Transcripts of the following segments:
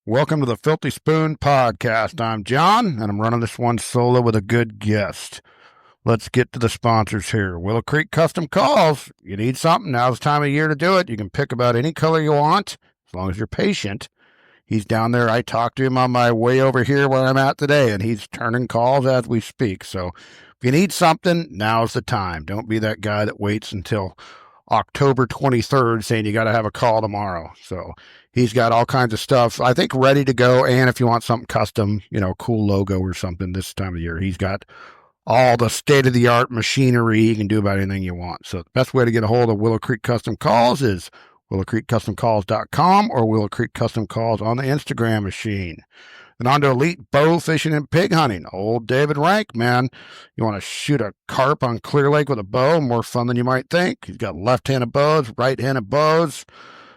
Welcome to the Filthy Spoon Podcast. I'm John, and I'm running this one solo with a good guest. Let's get to the sponsors here. Willow Creek Custom Calls. You need something, now's the time of year to do it. You can pick about any color you want, as long as you're patient. He's down there. I talked to him on my way over here where I'm at today, and he's turning calls as we speak. So if you need something, now's the time. Don't be that guy that waits until October 23rd saying you got to have a call tomorrow. So he's got all kinds of stuff, I think, ready to go. And if you want something custom, cool logo or something this time of year, he's got all the state-of-the-art machinery. You can do about anything you want. So the best way to get a hold of Willow Creek Custom Calls is willowcreekcustomcalls.com or Willow Creek Custom Calls on the Instagram machine. And on to elite bow fishing and pig hunting. Old David Rank, man. You want to shoot a carp on Clear Lake with a bow? More fun than you might think. He's got left-handed bows, right-handed bows,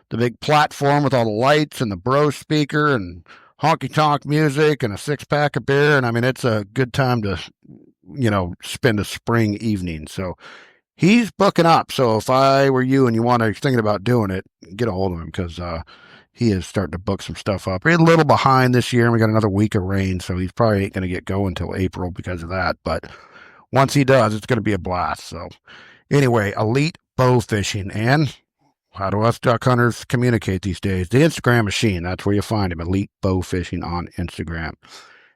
the big platform with all the lights and the bro speaker and honky-tonk music and a six-pack of beer. And, I mean, it's a good time to, spend a spring evening. So he's booking up. So if I were you and you want to thinking about doing it, get a hold of him because he is starting to book some stuff up. We're a little behind this year, and we got another week of rain, so he's probably ain't going to get going until April because of that. But once he does, it's going to be a blast. So anyway, elite bow fishing. And how do us duck hunters communicate these days? The Instagram machine. That's where you find him. Elite bow fishing on Instagram.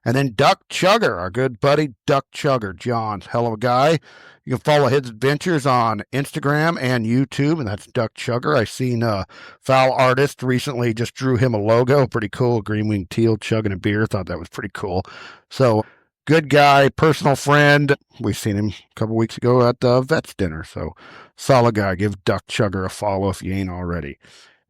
And then Duck Chugger, our good buddy Duck Chugger. John's hell of a guy. You can follow his adventures on Instagram and YouTube, and that's Duck Chugger. I seen Foul Artist recently just drew him a logo. Pretty cool. Green-winged teal chugging a beer. Thought that was pretty cool. So good guy, personal friend. We seen him a couple weeks ago at the Vets dinner. So solid guy. Give Duck Chugger a follow if you ain't already.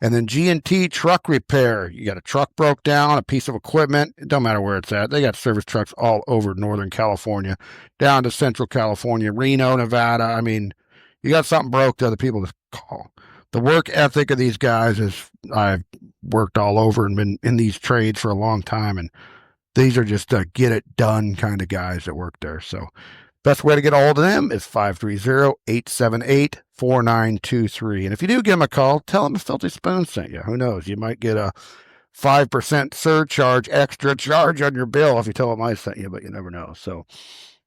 And then G&T Truck Repair. You got a truck broke down, a piece of equipment. It don't matter where it's at. They got service trucks all over Northern California, down to Central California, Reno, Nevada. I mean, you got something broke to other people to call. The work ethic of these guys is, I've worked all over and been in these trades for a long time, and these are just get it done kind of guys that work there. So best way to get a hold of them is 530-878-4923. And if you do give them a call, tell them a Filthy Spoon sent you. Who knows? You might get a 5% surcharge, extra charge on your bill if you tell them I sent you, but you never know. So,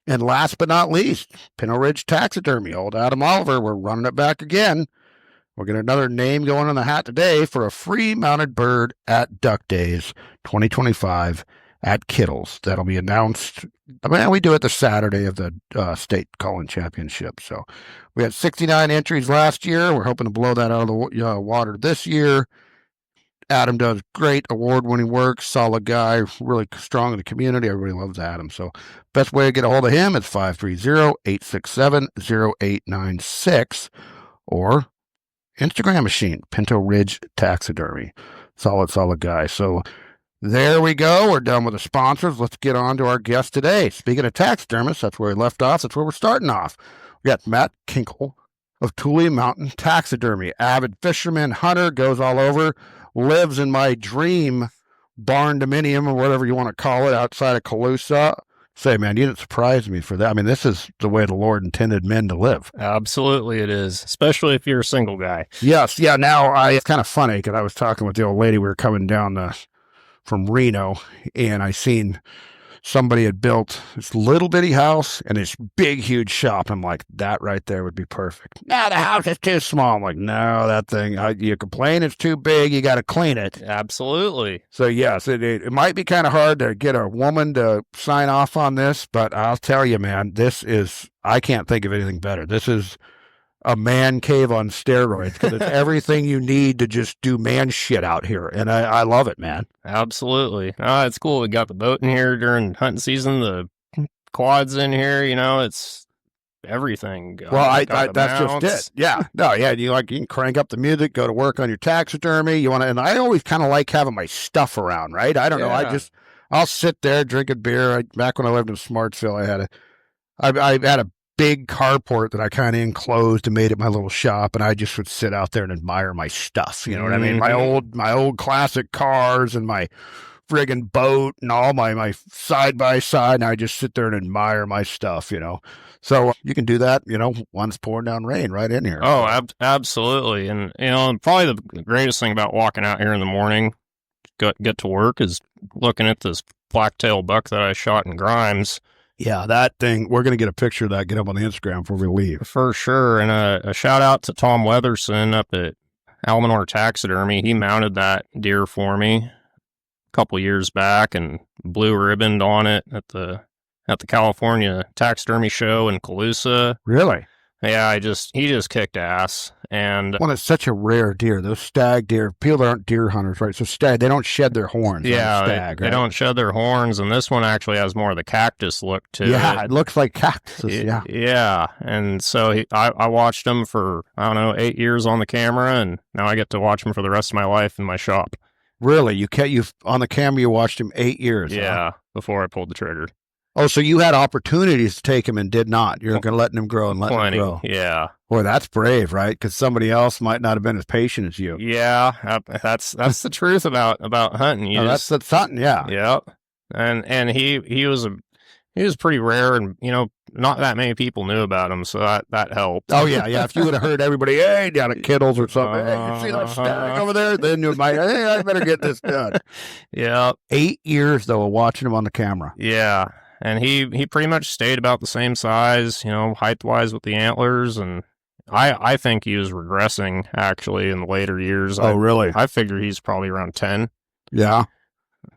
and last but not least, Pinto Ridge Taxidermy. Old Adam Oliver, we're running it back again. We're getting another name going in the hat today for a free mounted bird at Duck Days 2025 at Kittles. That'll be announced. I mean, we do it the Saturday of the state calling championship. So we had 69 entries last year. We're hoping to blow that out of the water this year. Adam does great award-winning work, solid guy, really strong in the community. Everybody loves Adam. So best way to get a hold of him is 530-867-0896 or Instagram machine, Pinto Ridge Taxidermy. Solid guy. So there we go. We're done with the sponsors. Let's get on to our guest today. Speaking of taxidermists, that's where we left off. That's where we're starting off. We got Matt Kinkle of Thule Mountain Taxidermy. Avid fisherman, hunter, goes all over, lives in my dream barn dominium or whatever you want to call it outside of Colusa. Say, man, you didn't surprise me for that. I mean, this is the way the Lord intended men to live. Absolutely it is, especially if you're a single guy. Yes. Yeah. Now, it's kind of funny because I was talking with the old lady. We were coming down from Reno, and I seen somebody had built this little bitty house and this big, huge shop. I'm like, that right there would be perfect. No, the house is too small. I'm like, no, that thing, you complain it's too big, you got to clean it. Absolutely. So, yes, it might be kind of hard to get a woman to sign off on this, but I'll tell you, man, I can't think of anything better. This is a man cave on steroids because it's everything you need to just do man shit out here. And I love it, man. Absolutely. It's cool. We got the boat in here during hunting season, the quads in here, it's everything. Well, that's just it. Yeah. No, yeah. You can crank up the music, go to work on your taxidermy. And I always kind of like having my stuff around, right? I don't know. I'll sit there drinking beer. Back when I lived in Smartsville, I had a big carport that I kind of enclosed and made it my little shop, and I just would sit out there and admire my stuff. You know what I mean? My old classic cars and my friggin' boat and all my side by side, and I just sit there and admire my stuff. So you can do that. Once pouring down rain right in here. Oh, absolutely. And probably the greatest thing about walking out here in the morning get to work is looking at this blacktail buck that I shot in Grimes. Yeah, that thing, we're going to get a picture of that, get up on the Instagram before we leave. For sure. And a shout out to Tom Weatherson up at Almanor Taxidermy. He mounted that deer for me a couple years back and blue ribboned on it at the California Taxidermy Show in Calusa. Really? Yeah, he just kicked ass. And well, it's such a rare deer. Those stag deer, people that aren't deer hunters, right? So stag, they don't shed their horns. Yeah, like stag, they don't shed their horns, and this one actually has more of the cactus look to it. Yeah, it looks like cactuses. Yeah. Yeah, and so I watched him for, I don't know, 8 years on the camera, and now I get to watch him for the rest of my life in my shop. Really? You on the camera, you watched him 8 years? Yeah, huh? Before I pulled the trigger. Oh, so you had opportunities to take him and did not. You're going to let him grow and let him grow. Yeah. Boy, that's brave, right? Because somebody else might not have been as patient as you. Yeah, that's the truth about hunting. That's hunting, yeah. Yep. And he was pretty rare, and not that many people knew about him, so that helped. Oh yeah. If you would have heard everybody, hey, down at Kittles or something, hey, you see that stag over there? Then you might, hey, I better get this done. Yeah. 8 years though of watching him on the camera. Yeah. And he pretty much stayed about the same size, height-wise with the antlers, and I think he was regressing, actually, in the later years. Oh, really? I figure he's probably around 10. Yeah.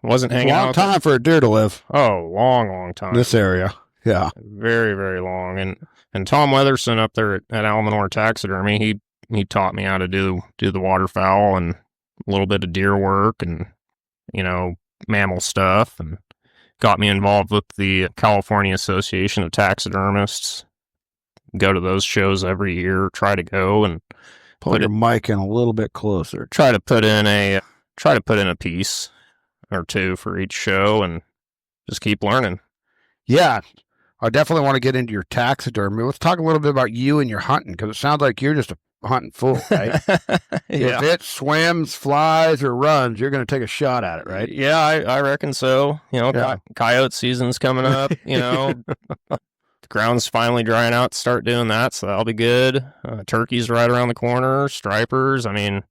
Wasn't hanging out. Long time for a deer to live. Oh, long time. This area. Yeah. Very, very long. And Tom Weatherson up there at Almanor Taxidermy, he taught me how to do the waterfowl and a little bit of deer work and, mammal stuff, and got me involved with the California Association of Taxidermists. Go to those shows every year, try to go and put your mic in a little bit closer. Try to put in a piece or two for each show and just keep learning. Yeah. I definitely want to get into your taxidermy. Let's talk a little bit about you and your hunting, because it sounds like you're just a hunting fool, right? Yeah. If it swims, flies, or runs, you're going to take a shot at it, right? Yeah, I reckon so. Coyote season's coming up, The ground's finally drying out to start doing that, so that'll be good. Turkey's right around the corner, stripers. I mean,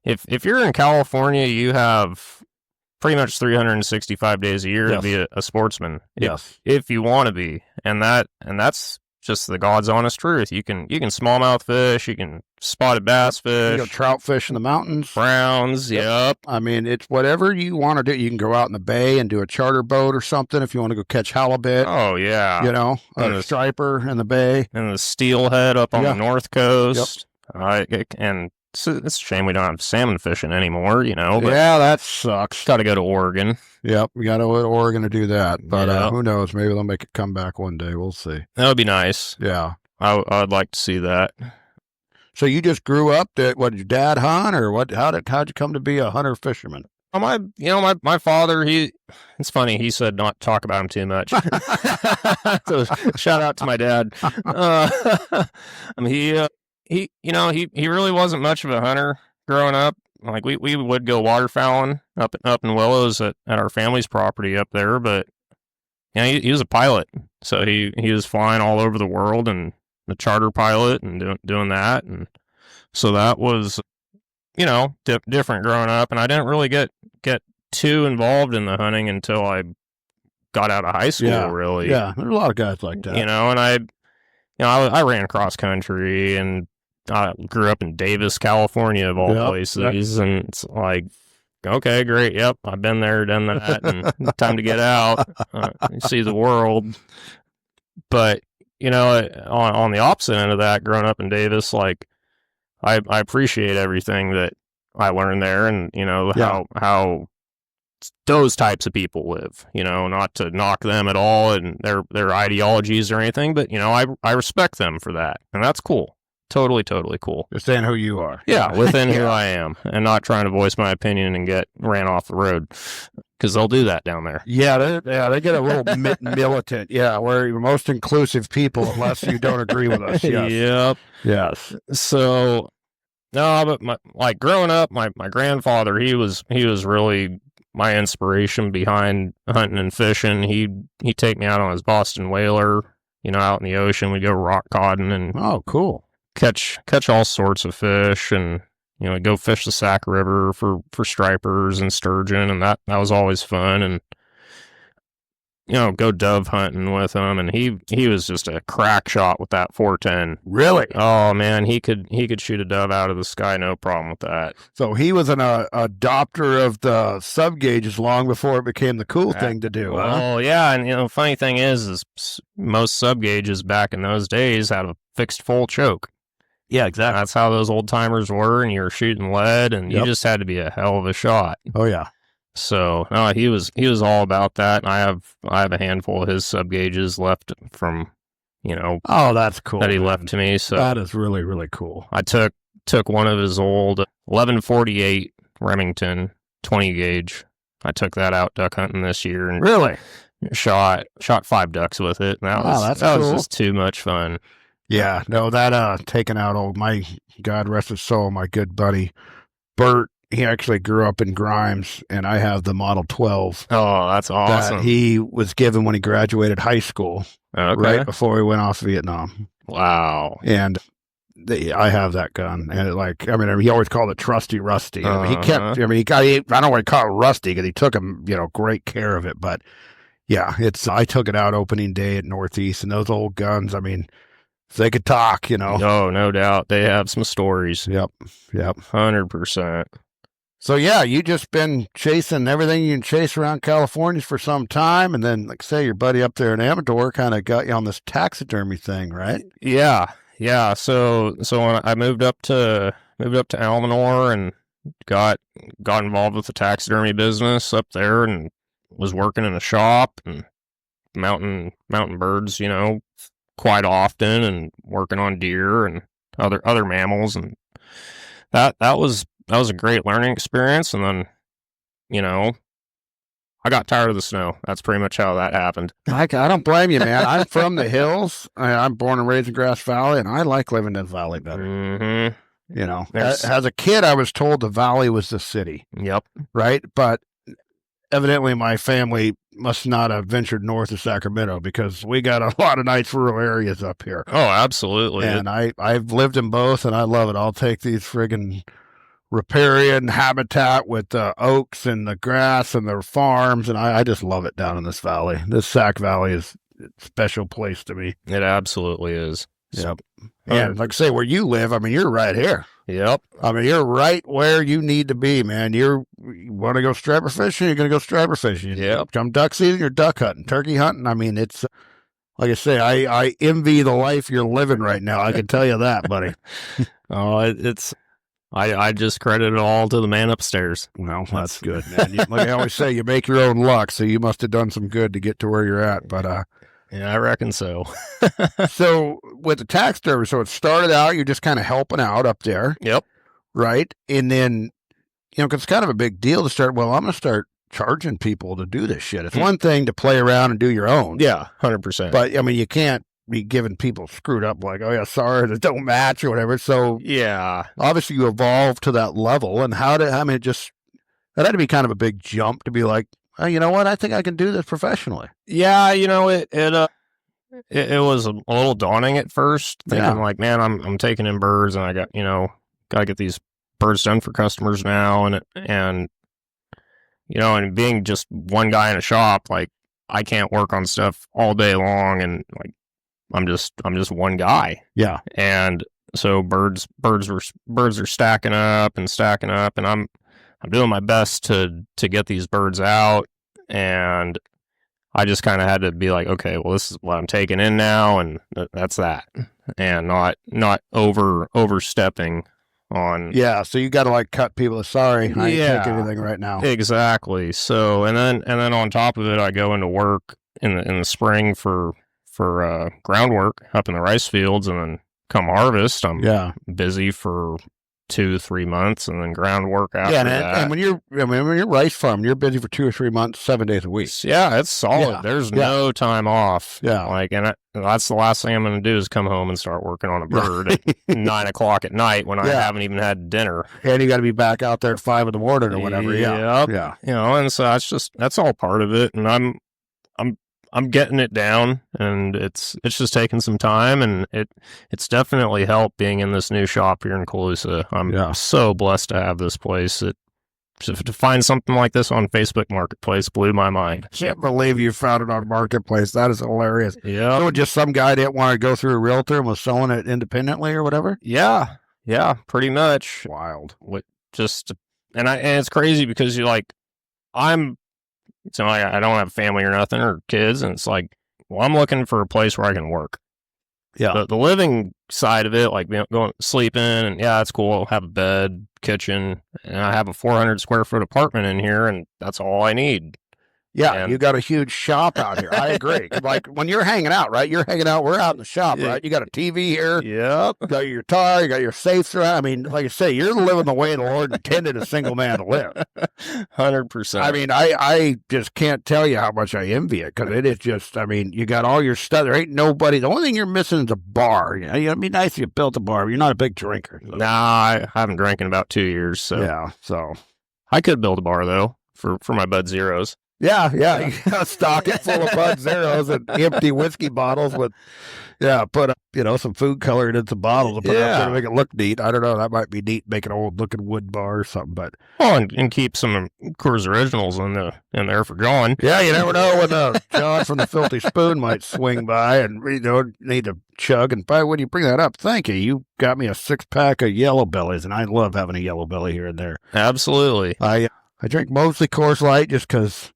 if you're in California, you have pretty much 365 days a year to be a sportsman. If you want to be. And that's just the God's honest truth. You can smallmouth fish, you can spotted bass fish, you go trout fish in the mountains, browns. Yep. I mean, it's whatever you want to do. You can go out in the bay and do a charter boat or something if you want to go catch halibut. Oh yeah, a striper in the bay and the steelhead up on the north coast. And it's a shame we don't have salmon fishing anymore. But that sucks. Got to go to Oregon. Yep, we got to go to Oregon to do that. But who knows? Maybe they'll make it come back one day. We'll see. That would be nice. Yeah, I'd like to see that. So you just grew up that what? Did your dad hunt, or what? How'd you come to be a hunter fisherman? My father. It's funny. He said not to talk about him too much. So shout out to my dad. He really wasn't much of a hunter growing up. Like we would go waterfowling up in Willows at our family's property up there, but he was a pilot, so he was flying all over the world and the charter pilot and doing that, and so that was different growing up, and I didn't really get too involved in the hunting until I got out of high school. Really, there's a lot of guys like that. And I ran cross country and I grew up in Davis, California, of all places, and it's like, okay, great, yep, I've been there, done that, and time to get out, see the world. But on the opposite end of that, growing up in Davis, like I appreciate everything that I learned there, and how those types of people live. Not to knock them at all and their ideologies or anything, but I respect them for that, and that's cool. Totally cool. Just saying who you are. Yeah, within who I am, and not trying to voice my opinion and get ran off the road, because they'll do that down there. Yeah, they get a little militant. Yeah, we're your most inclusive people unless you don't agree with us. Yes. Yep. Yes. So, no, but growing up, my grandfather, he was really my inspiration behind hunting and fishing. He'd take me out on his Boston whaler, out in the ocean. We'd go rock codding and oh, cool. Catch all sorts of fish, and go fish the Sac River for stripers and sturgeon, and that was always fun. And go dove hunting with him, and he was just a crack shot with that 410. Really? Oh man, he could shoot a dove out of the sky, no problem with that. So he was an adopter of the sub gauges long before it became the cool thing to do. Oh yeah, and funny thing is most sub gauges back in those days had a fixed full choke. Yeah, exactly. That's how those old timers were, and you were shooting lead, and you just had to be a hell of a shot. Oh yeah. So no, he was all about that. And I have a handful of his sub gauges left from, oh, that's cool. That he left to me. So that is really, really cool. I took one of his old 1148 Remington 20 gauge. I took that out duck hunting this year and really shot 5 ducks with it. And that was just too much fun. Yeah, no, that taking out my God rest his soul, my good buddy Bert. He actually grew up in Grimes, and I have the Model 12. Oh, that's awesome. That he was given when he graduated high school, right before he went off to Vietnam. Wow. And I have that gun, and he always called it Trusty Rusty. He kept, I don't want to call it Rusty because he took him, great care of it. But yeah, I took it out opening day at Northeast, and those old guns, if they could talk, Oh, no doubt. They have some stories. Yep. 100%. So, yeah, you just been chasing everything you can chase around California for some time. And then, like say, your buddy up there in Amador kind of got you on this taxidermy thing, right? Yeah. So when I moved up to Almanor and got involved with the taxidermy business up there and was working in a shop and mounting birds, quite often, and working on deer and other mammals, and that was a great learning experience. And then, I got tired of the snow. That's pretty much how that happened. I don't blame you, man. I'm from the hills. I'm born and raised in Grass Valley, and I like living in the valley better. Mm-hmm. As a kid, I was told the valley was the city. Yep. Right? But evidently my family must not have ventured north of Sacramento because we got a lot of nice rural areas up here. Oh, absolutely. And I've lived in both, and I love it. I'll take these friggin' riparian habitat with the oaks and the grass and the farms, and I just love it down in this valley. This Sac Valley is a special place to me. It absolutely is. Yep. And like I say, where you live, you're right here. Yep. You're right where you need to be, man. You want to go striper fishing, you're going to go striper fishing. Yep. Come duck season, you're duck hunting. Turkey hunting, it's, like I say, I envy the life you're living right now. I can tell you that, buddy. I just credit it all to the man upstairs. Well, that's good, man. Like I always say, you make your own luck, so you must have done some good to get to where you're at. But yeah, I reckon so. So with the taxidermy, so it started out, you're just kind of helping out up there. Yep. Right? And then, because it's kind of a big deal to start, I'm going to start charging people to do this shit. It's one thing to play around and do your own. Yeah, 100%. But, you can't be giving people screwed up like, oh, yeah, sorry, that don't match or whatever. So, yeah. Obviously, you evolved to that level. And that had to be kind of a big jump to be like, oh, you know what? I think I can do this professionally. Yeah, it was a little daunting at first, thinking like, man, I'm taking in birds, and I got to get these birds done for customers now, and being just one guy in a shop, like I can't work on stuff all day long, and like I'm just one guy. Yeah, and so birds are stacking up, and I'm doing my best to get these birds out, and I just kind of had to be like, okay, well, this is what I'm taking in now, and that's that, and not overstepping on. Yeah, so you got to like cut people. Sorry, I ain't taking anything right now. Exactly. So and then on top of it, I go into work in the spring for groundwork up in the rice fields, and then come harvest, I'm busy for 2-3 months, and then groundwork after that. And when you're rice farm, you're busy for 2 or 3 months, 7 days a week. Yeah, it's solid. Yeah. There's no time off. Yeah, that's the last thing I'm going to do is come home and start working on a bird at 9:00 at night when I haven't even had dinner. And you got to be back out there at 5 in the morning or whatever. Yeah. And so that's all part of it. And I'm I'm getting it down, and it's just taking some time, and it's definitely helped being in this new shop here in Calusa. I'm so blessed to have this place. To find something like this on Facebook Marketplace blew my mind. I can't believe you found it on Marketplace. That is hilarious. Yeah. So just some guy didn't want to go through a realtor and was selling it independently or whatever? Yeah, pretty much. Wild. And it's crazy because you're like, I don't have family or nothing or kids, and it's like, well, I'm looking for a place where I can work. Yeah. The living side of it, like going sleeping, and that's cool. I'll have a bed, kitchen, and I have a 400 square foot apartment in here, and that's all I need. Yeah, you got a huge shop out here. I agree. Like when you're hanging out, right? You're hanging out. We're out in the shop, right? You got a TV here. Yep. You got your guitar. You got your safes around. I mean, like I say, you're living the way the Lord intended a single man to live. 100%. I mean, I just can't tell you how much I envy it because it is just. I mean, you got all your stuff. There ain't nobody. The only thing you're missing is a bar. You know, it'd be nice if you built a bar. But you're not a big drinker. So. Nah, I haven't drank in about 2 years. So yeah, so I could build a bar though for my Bud Zeros. Yeah. You gotta stock it full of Bud Zeros and empty whiskey bottles with, put some food colored into bottles and put it up there to make it look neat. I don't know. That might be neat, make an old looking wood bar or something, but. Oh, and keep some Coors Originals in there for John. Yeah, you never know when John from the Filthy Spoon might swing by and, need to chug. And by when you bring that up, thank you. You got me a 6-pack of Yellow Bellies, and I love having a Yellow Belly here and there. Absolutely. I drink mostly Coors Light just because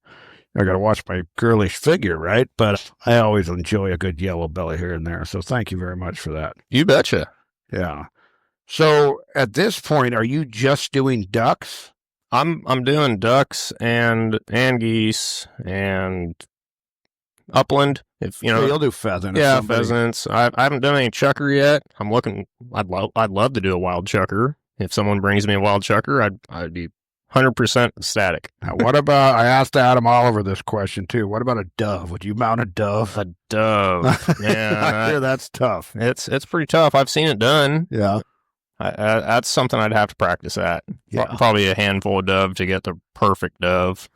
I got to watch my girlish figure, right? But I always enjoy a good Yellow Belly here and there. So thank you very much for that. You betcha. Yeah. So at this point, are you just doing ducks? I'm doing ducks and geese and upland. If So you'll do pheasant. Yeah, pheasants. I haven't done any chucker yet. I'm looking. I'd love to do a wild chucker. If someone brings me a wild chucker, I'd be 100% ecstatic. Now, what about, I asked Adam Oliver this question too. What about a dove? Would you mount a dove? A dove. Yeah. I hear that's tough. It's pretty tough. I've seen it done. Yeah. That's something I'd have to practice at. Yeah. Probably a handful of dove to get the perfect dove.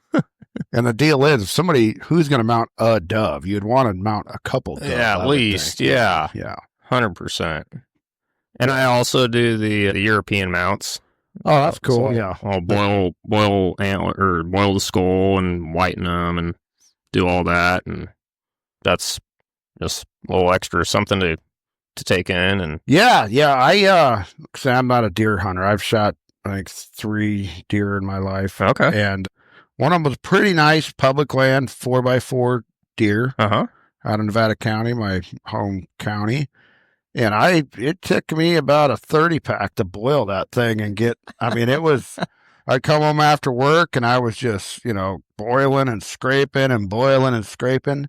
And the deal is, if somebody who's going to mount a dove, you'd want to mount a couple doves. Yeah, at least. Yeah. Yeah. 100%. And I also do the European mounts. Oh, that's cool. So yeah. I'll boil antler or boil the skull and whiten them and do all that, and that's just a little extra something to take in. And cause I'm not a deer hunter. I've shot like 3 deer in my life. Okay. And one of them was pretty nice public land 4x4 deer. out in Nevada County, my home county. And it took me about a 30-pack to boil that thing and it was, I'd come home after work and I was just, boiling and scraping and boiling and scraping.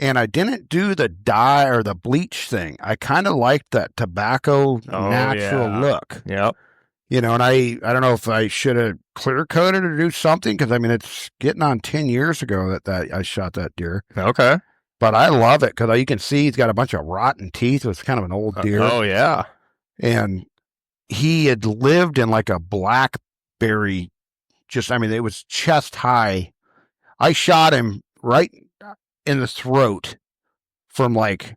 And I didn't do the dye or the bleach thing. I kind of liked that tobacco natural look. Yep. And I don't know if I should have clear coated or do something because, it's getting on 10 years ago that I shot that deer. Okay. But I love it because you can see he's got a bunch of rotten teeth. It's kind of an old deer. Oh, yeah. And he had lived in like a blackberry, it was chest high. I shot him right in the throat from like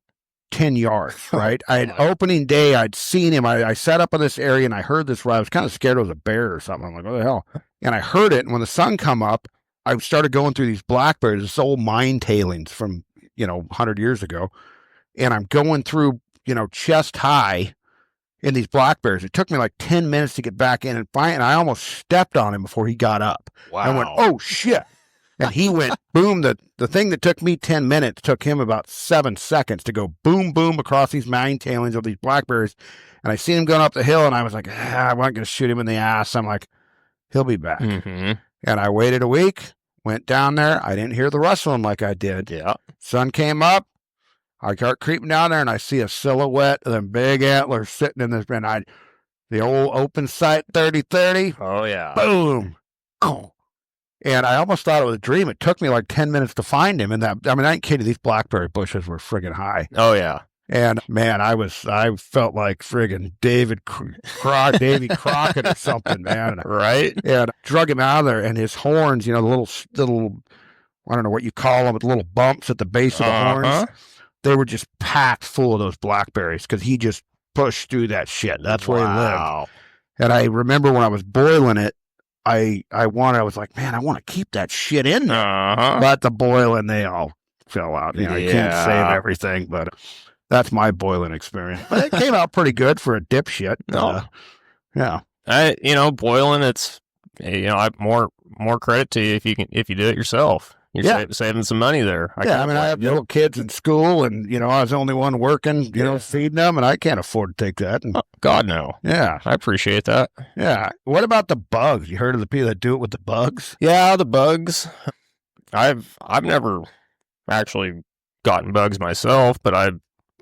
10 yards, right? I had opening day. I'd seen him. I sat up in this area and I heard this. I was kind of scared it was a bear or something. I'm like, what the hell? And I heard it. And when the sun come up, I started going through these blackberries, this old mine tailings from 100 years ago. And I'm going through, chest high in these blackberries. It took me like 10 minutes to get back in and I almost stepped on him before he got up. Wow. I went, oh shit. And he went boom. The thing that took me 10 minutes took him about 7 seconds to go boom, boom across these mine tailings of these blackberries. And I seen him going up the hill and I was like, I wasn't going to shoot him in the ass. I'm like, he'll be back. Mm-hmm. And I waited a week, went down there. I didn't hear the rustling like I did. Yeah. Sun came up. I start creeping down there and I see a silhouette of them big antlers sitting in this, and the old open sight 30-30. Oh, yeah. Boom. And I almost thought it was a dream. It took me like 10 minutes to find him. And I ain't kidding. These blackberry bushes were friggin' high. Oh, yeah. And man, I felt like friggin' Davy Crockett or something, man. Right? And I drug him out of there and his horns, the little I don't know what you call them, with little bumps at the base of the horns. They were just packed full of those blackberries because he just pushed through that shit. That's where he lived. And I remember when I was boiling it, I was like, man, I want to keep that shit in there. But the boiling, they all fell out. You can't save everything, but that's my boiling experience. But it came out pretty good for a dipshit. Boiling, it's, more credit to you if you do it yourself. You're saving some money there. I have little kids in school, and I was the only one working, feeding them, and I can't afford to take that. And, God, no. Yeah, I appreciate that. Yeah. What about the bugs? You heard of the people that do it with the bugs? Yeah, the bugs. I've never actually gotten bugs myself, but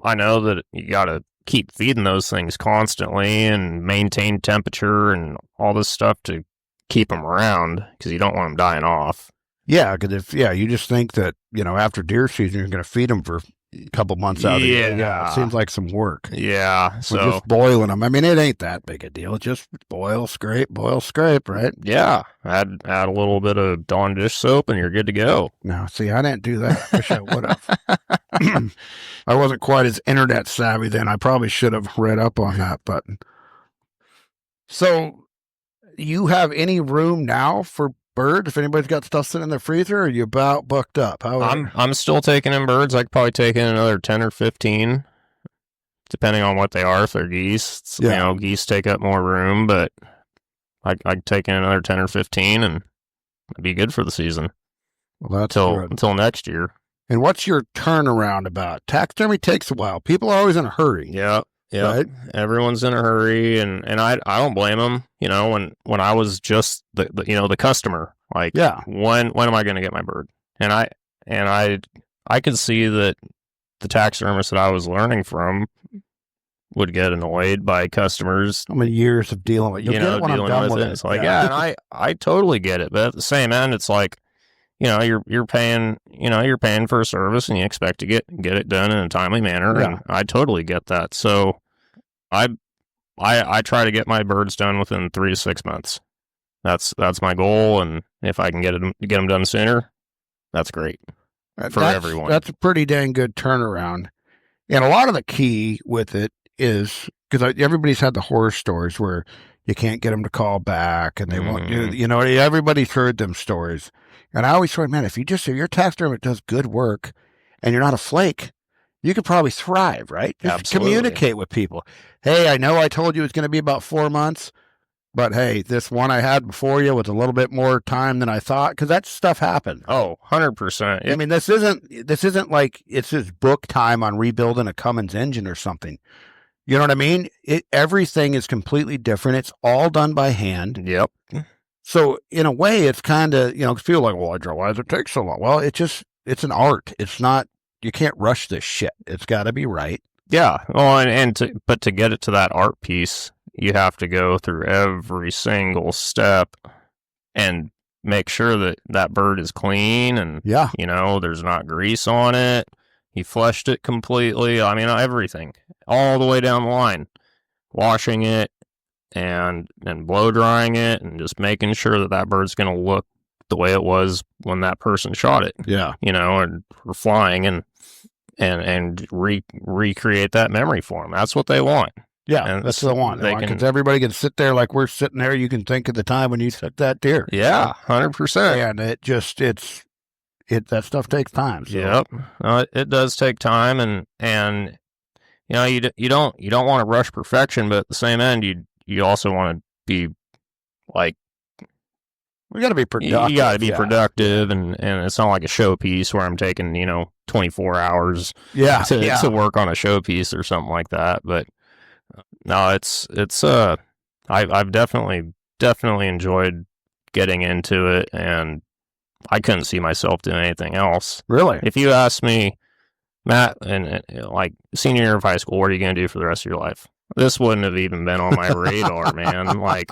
I know that you got to keep feeding those things constantly and maintain temperature and all this stuff to keep them around because you don't want them dying off. Yeah, because you just think that, after deer season, you're going to feed them for a couple months out of the year. Yeah, it seems like some work. Yeah, so just boiling them. I mean, it ain't that big a deal. Just boil, scrape, right? Yeah, add a little bit of Dawn dish soap, and you're good to go. No, see, I didn't do that. I wish I would have. I wasn't quite as internet savvy then. I probably should have read up on that. But so, you have any room now for birds? If anybody's got stuff sitting in the freezer, or are you about booked up? I'm still taking in birds. I could probably take in another 10 or 15, depending on what they are. If they're geese, geese take up more room, but I'd take in another 10 or 15 and it'd be good for the season. Well, that's until next year. And what's your turnaround about? Taxidermy takes a while. People are always in a hurry. Yeah. Yeah, right? Everyone's in a hurry, and I don't blame them. When I was just the customer, like, when am I going to get my bird? And I could see that the taxidermist that I was learning from would get annoyed by customers. How many years of dealing with it? It's like, and I totally get it, but at the same end, it's like, you're paying for a service, and you expect to get it done in a timely manner, and I totally get that. So, I try to get my birds done within 3 to 6 months. That's my goal, and if I can get them done sooner, that's great for everyone. That's a pretty dang good turnaround, and a lot of the key with it is because everybody's had the horror stories where you can't get them to call back, and they won't do. Everybody's heard them stories. And I always thought, man, if your taxidermist does good work and you're not a flake, you could probably thrive, right? Just Absolutely. Communicate with people. Hey, I know I told you it's going to be about 4 months, but hey, this one I had before you was a little bit more time than I thought, because that stuff happened. Oh, 100%. I mean, this isn't like it's just book time on rebuilding a Cummins engine or something. You know what I mean? Everything is completely different. It's all done by hand. Yep. So in a way, it's kind of, feel like, well, why does it take so long? Well, it's an art. It's not, you can't rush this shit. It's got to be right. Yeah. Well, but to get it to that art piece, you have to go through every single step and make sure that bird is clean and, there's not grease on it. You fleshed it completely. I mean, everything all the way down the line, washing it, and blow drying it, and just making sure that bird's going to look the way it was when that person shot it. Yeah. And or flying and recreate that memory for them. That's what they want. Yeah, and that's what they want. Because everybody can sit there like we're sitting there. You can think of the time when you took that deer. Yeah, 100%. And that stuff takes time. So. Yep. It does take time, and you don't want to rush perfection, but at the same end, you also want to be like, we got to be productive. You got to be productive, and it's not like a showpiece where I'm taking 24 hours to work on a showpiece or something like that. But no, I've definitely enjoyed getting into it, and I couldn't see myself doing anything else. Really? If you asked me, Matt, and like senior year of high school, what are you going to do for the rest of your life? This wouldn't have even been on my radar, man. Like,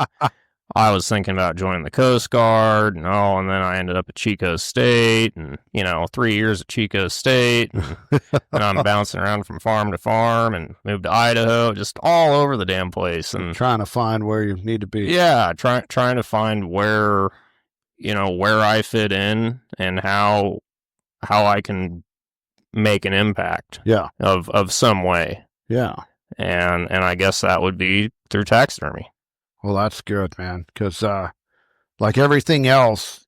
I was thinking about joining the Coast Guard and then I ended up at Chico State and, 3 years at Chico State. And I'm bouncing around from farm to farm and moved to Idaho, just all over the damn place. And trying to find where you need to be. Yeah, trying to find where, where I fit in and how I can make an impact of some way. Yeah. And I guess that would be through taxidermy. Well, that's good, man. Because like everything else,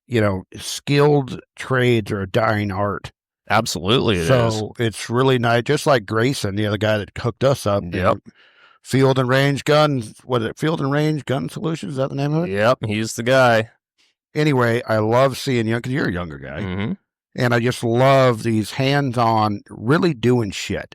skilled trades are a dying art. Absolutely, it is. So it's really nice. Just like Grayson, the guy that hooked us up. Yep. Field and Range Guns. What is it? Field and Range Gun Solutions? Is that the name of it? Yep. He's the guy. Anyway, I love seeing you because you're a younger guy. Mm-hmm. And I just love these hands-on, really doing shit.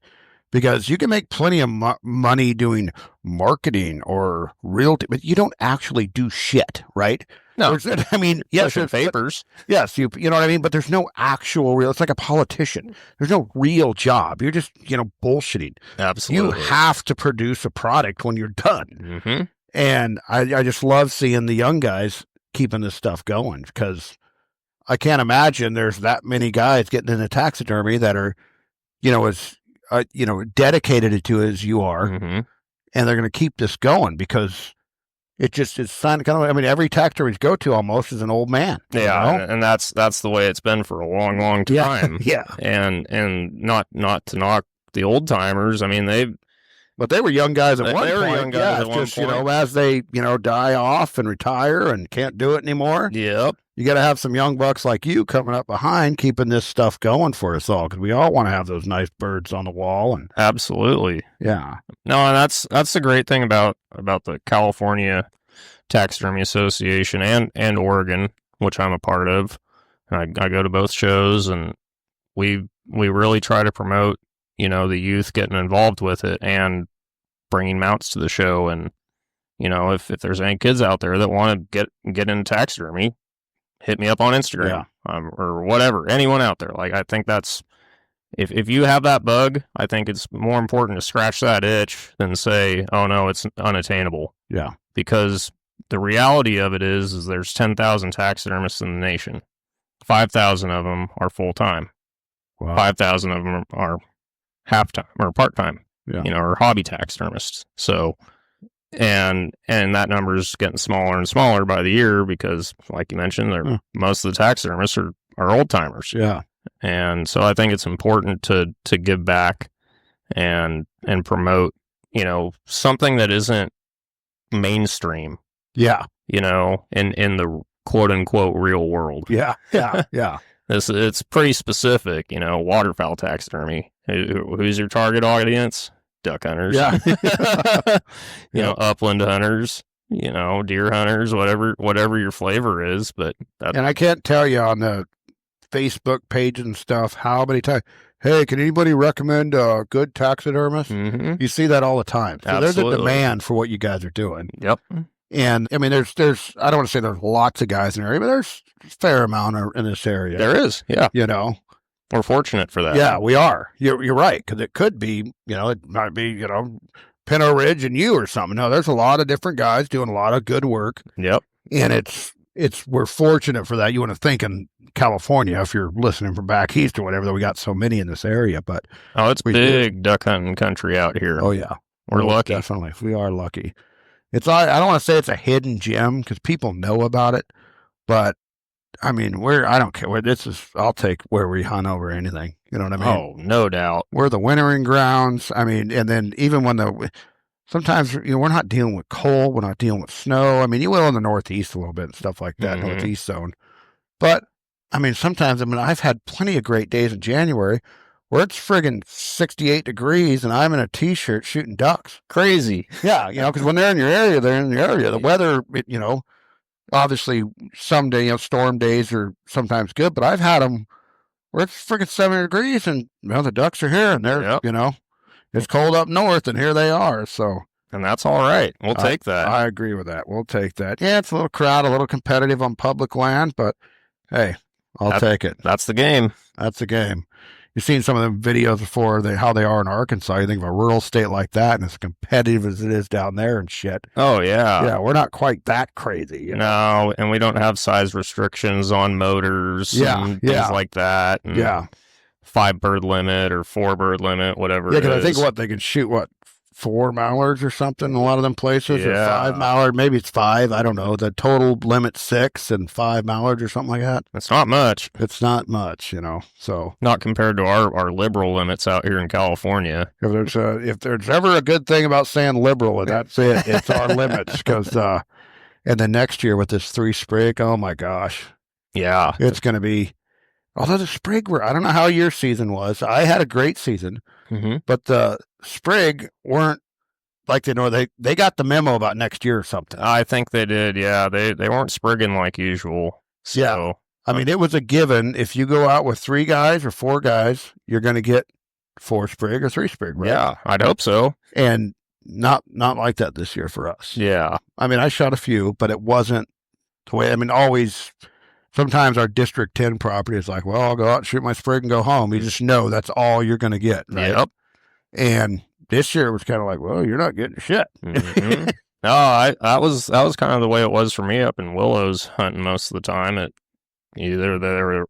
Because you can make plenty of money doing marketing or realty, but you don't actually do shit, right? No. I mean, yes, there's papers. Yes, you know what I mean? But there's no actual real, it's like a politician. There's no real job. You're just, bullshitting. Absolutely. You have to produce a product when you're done. Mm-hmm. And I just love seeing the young guys keeping this stuff going because I can't imagine there's that many guys getting into taxidermy that are, as dedicated to as you are, mm-hmm. and they're going to keep this going because it just is kind of. I mean, every taxidermist go to almost is an old man. Yeah, and that's the way it's been for a long, long time. Yeah. And not to knock the old timers. I mean, but they were young guys at one point. They were young guys at one point. As they die off and retire and can't do it anymore. Yep. You got to have some young bucks like you coming up behind, keeping this stuff going for us all, because we all want to have those nice birds on the wall. And absolutely, yeah. No, and that's the great thing about the California Taxidermy Association and Oregon, which I'm a part of. I go to both shows, and we really try to promote, the youth getting involved with it and bringing mounts to the show. And if there's any kids out there that want to get into taxidermy, hit me up on Instagram or whatever. Anyone out there. Like, I think that's, if you have that bug, I think it's more important to scratch that itch than say, oh no, it's unattainable. Yeah. Because the reality of it is there's 10,000 taxidermists in the nation. 5,000 of them are full-time. Wow. 5,000 of them are half-time or part-time, or hobby taxidermists. So, and that number is getting smaller and smaller by the year because, like you mentioned, most of the taxidermists are old timers. Yeah, and so I think it's important to give back and promote, something that isn't mainstream. Yeah, in the quote unquote real world. Yeah. It's pretty specific. Waterfowl taxidermy. Who's your target audience? Duck hunters, upland hunters, deer hunters, whatever your flavor is. But and I can't tell you on the Facebook page and stuff how many times, hey, can anybody recommend a good taxidermist? Mm-hmm. You see that all the time. So Absolutely. There's a demand for what you guys are doing. Yep. And I mean, there's I don't want to say there's lots of guys in the area, but there's a fair amount in this area. There is, yeah. We're fortunate for that. Yeah, we are. You're right, because it could be, it might be, Pinot Ridge and you or something. No, there's a lot of different guys doing a lot of good work. Yep. And we're fortunate for that. You want to think in California, if you're listening from back east or whatever, that we got so many in this area. But it's big duck hunting country out here. Oh yeah, we're lucky. Definitely, we are lucky. I don't want to say it's a hidden gem because people know about it, but I mean, I don't care. I'll take where we hunt over anything. You know what I mean? Oh, no doubt. We're the wintering grounds. I mean, and then even when sometimes, we're not dealing with cold, we're not dealing with snow. I mean, you will in the Northeast a little bit and stuff like that, mm-hmm. Northeast zone. But I mean, sometimes, I've had plenty of great days in January where it's friggin' 68 degrees and I'm in a t-shirt shooting ducks. Crazy. Yeah. Because when they're in your area, they're in your area. The weather, obviously, some day, storm days are sometimes good, but I've had them where it's freaking 70 degrees and, the ducks are here and they're, it's cold up north and here they are. So, and that's all right. We'll take that. I agree with that. We'll take that. Yeah, it's a little crowded, a little competitive on public land, but hey, I'll take it. That's the game. That's the game. You've seen some of the videos before, how they are in Arkansas. You think of a rural state like that, and as competitive as it is down there and shit. Oh, yeah. Yeah, we're not quite that crazy. No, and we don't have size restrictions on motors and things like that. And 5 bird limit or 4 bird limit, whatever. Yeah, because I think they can shoot, 4 mallards or something in a lot of them places, or Yeah. 5 mallard. Maybe it's 5. I don't know. The total limit 6 and 5 mallards or something like that. It's not much. It's not much, So Not compared to our liberal limits out here in California. if there's ever a good thing about saying liberal, and that's it. It's our limits. Because and then next year with this 3 sprig, oh my gosh, Yeah. it's going to be. Although the sprig I don't know how your season was. I had a great season, but the sprig weren't like they got the memo about next year or something. I think they did. Yeah, they weren't sprigging like usual. So, yeah, I mean it was a given. If you go out with 3 guys or 4 guys, you're going to get 4 sprig or 3 sprig. Right? Yeah, I'd hope so. And not like that this year for us. Yeah, I mean I shot a few, but it wasn't the way. I mean always. Sometimes our District 10 property is like, well, I'll go out and shoot my sprig and go home. You just know that's all you're going to get, right? Yep. And this year was kind of like, well, you're not getting shit. No, that was kind of the way it was for me up in Willows hunting most of the time. Either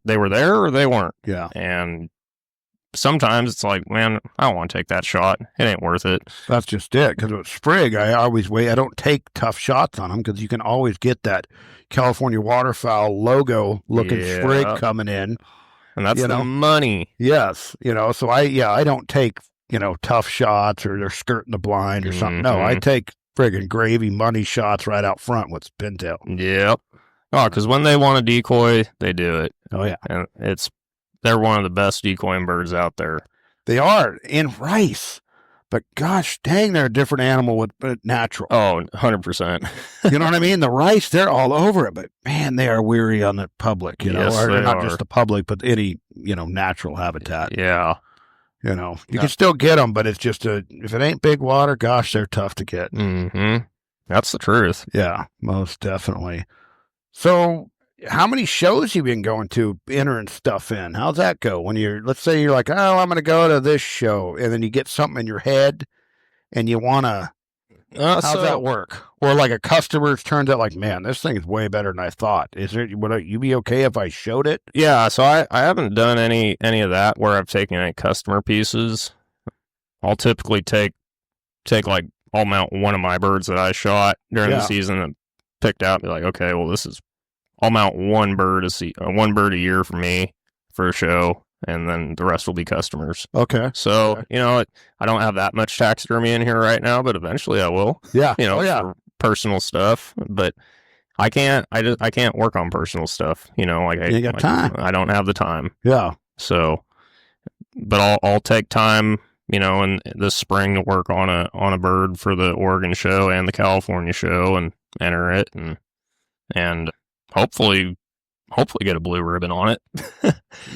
they were there or they weren't. Yeah. And sometimes it's like, man, I don't want to take that shot. It ain't worth it. That's just it. Because with sprig, I always wait. I don't take tough shots on them because you can always get that California waterfowl logo looking sprig coming in. And that's the money. Yes. So I don't take, tough shots or they're skirting the blind or something. No, I take friggin' gravy money shots right out front with pintail. Yep. Oh, because when they want a decoy, they do it. Oh, yeah. And they're one of the best decoying birds out there. They are in rice. But gosh dang, they're a different animal with natural. Oh, 100%. You know what I mean? The rice, they're all over it. But man, they are weary on the public, Yes, or they not are. just the public, but any, natural habitat. Yeah. You can still get them, but it's just if it ain't big water, gosh, they're tough to get. That's the truth. Yeah, most definitely. So how many shows you been going to entering stuff in? How's that go? When let's say you're like, oh, I'm going to go to this show, and then you get something in your head and you want to, how's that work? Or like a customer turns out like, man, this thing is way better than I thought. Would you be okay if I showed it? Yeah. So I haven't done any of that where I've taken any customer pieces. I'll typically I'll mount one of my birds that I shot during the season and picked out, be like, okay, well, I'll mount one bird a year for me for a show, and then the rest will be customers. Okay. So, I don't have that much taxidermy in here right now, but eventually I will. Yeah. For personal stuff. But I can't work on personal stuff. You got time. I don't have the time. Yeah. So, but I'll take time, in this spring to work on a bird for the Oregon show and the California show and enter it and hopefully get a blue ribbon on it.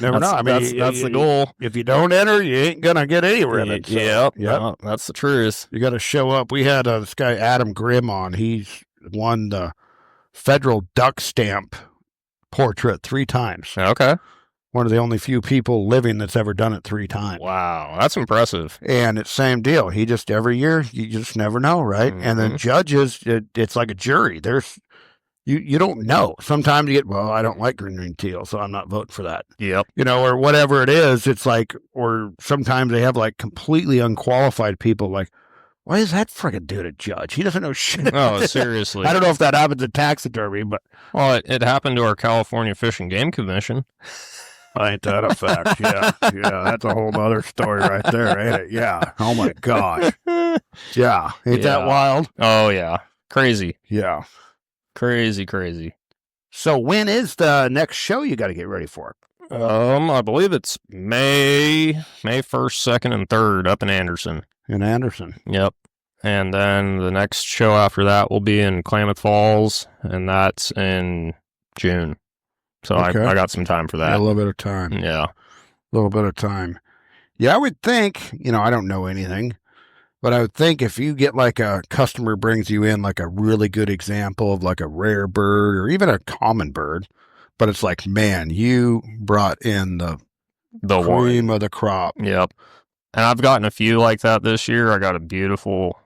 Never know. I mean, that's the goal. If you don't enter, you ain't gonna get any ribbons. So. Yep. That's the truth. You got to show up. We had this guy Adam Grimm on. He's won the federal duck stamp portrait 3 times. Okay. One of the only few people living that's ever done it 3 times. Wow, that's impressive. And it's same deal. He just every year, you just never know, right? And then judges, it's like a jury. You don't know. Sometimes you get, I don't like green teal, so I'm not voting for that. Yep. Or whatever it is. It's like, or sometimes they have like completely unqualified people like, why is that friggin' dude a judge? He doesn't know shit. Oh, seriously. I don't know if that happens in taxidermy, but. Well, it happened to our California Fish and Game Commission. Ain't that a fact? Yeah. That's a whole other story right there, ain't it? Yeah. Oh my gosh. Yeah. Ain't that wild? Oh yeah. Crazy. Yeah. Crazy. So when is the next show you got to get ready for? I believe it's May 1st, 2nd, and 3rd up in Anderson. Yep. And then the next show after that will be in Klamath Falls, and that's in June. So I got some time for that. A little bit of time. Yeah. A little bit of time. Yeah, I would think, I don't know anything, but I would think if you get like a customer brings you in like a really good example of like a rare bird or even a common bird, but it's like, man, you brought in the cream of the crop. Yep. And I've gotten a few like that this year. I got a beautiful